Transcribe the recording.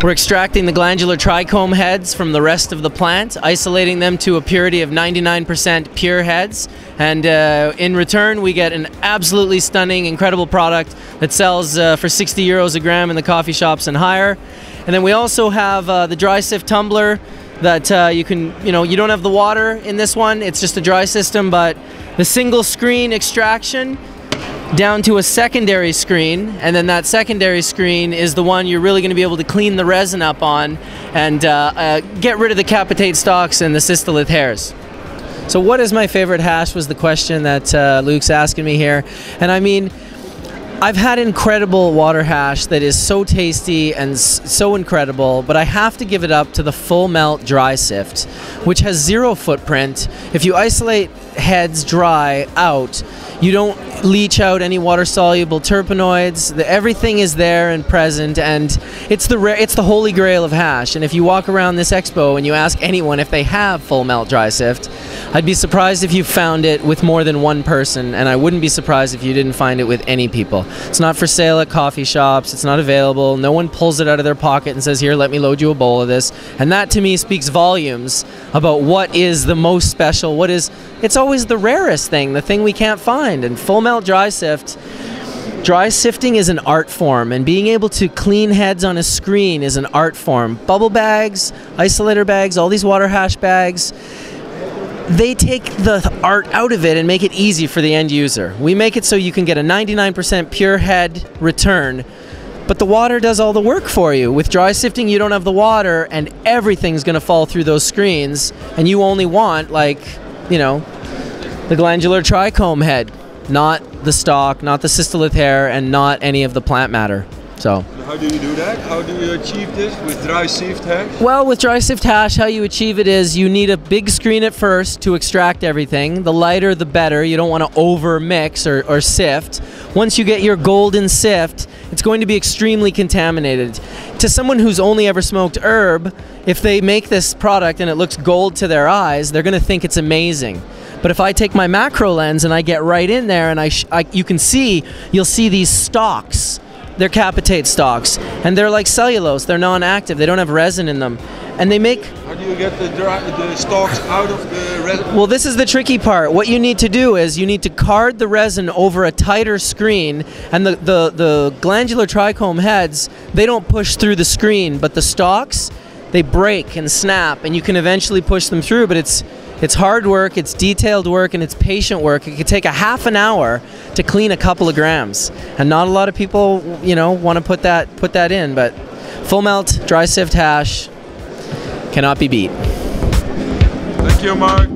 We're extracting the glandular trichome heads from the rest of the plant, isolating them to a purity of 99% pure heads, and in return we get an absolutely stunning, incredible product that sells for 60 euros a gram in the coffee shops and higher. And then we also have the dry sift tumbler that you can, you don't have the water in this one, it's just a dry system, but the single screen extraction down to a secondary screen, and then that secondary screen is the one you're really going to be able to clean the resin up on and get rid of the capitate stalks and the cystolith hairs. So what is my favorite hash was the question that Luke's asking me here. And I mean, I've had incredible water hash that is so tasty and so incredible, but I have to give it up to the full melt dry sift, which has zero footprint. If you isolate heads dry out, you don't leach out any water-soluble terpenoids. Everything is there and present, and it's the holy grail of hash. And if you walk around this expo and you ask anyone if they have full melt dry sift, I'd be surprised if you found it with more than one person, and I wouldn't be surprised if you didn't find it with any people. It's not for sale at coffee shops. It's not available. No one pulls it out of their pocket and says, here, let me load you a bowl of this. And that to me speaks volumes about what is the most special, it's always the rarest thing, the thing we can't find. And full melt dry sift, dry sifting is an art form, and being able to clean heads on a screen is an art form. Bubble bags, isolator bags, all these water hash bags, they take the art out of it and make it easy for the end user. We make it so you can get a 99% pure head return, but the water does all the work for you. With dry sifting, you don't have the water, and everything's going to fall through those screens, and you only want, like, the glandular trichome head, not the stalk, not the cystolith hair, and not any of the plant matter. So how do you do that? How do you achieve this with dry sift hash? Well, with dry sift hash, how you achieve it is you need a big screen at first to extract everything. The lighter, the better. You don't want to over mix or sift. Once you get your golden sift, it's going to be extremely contaminated. To someone who's only ever smoked herb, if they make this product and it looks gold to their eyes, they're going to think it's amazing. But if I take my macro lens and I get right in there and you'll see these stalks. They're capitate stalks, and they're like cellulose. They're non-active. They don't have resin in them, and they make. How do you get the stalks out of the resin? Well, this is the tricky part. What you need to do is you need to card the resin over a tighter screen, and the glandular trichome heads, they don't push through the screen, but the stalks, they break and snap, and you can eventually push them through. But it's hard work, it's detailed work, and it's patient work. It could take a half an hour to clean a couple of grams, and not a lot of people, want to put that in. But full melt dry sift hash cannot be beat. Thank you, Mark.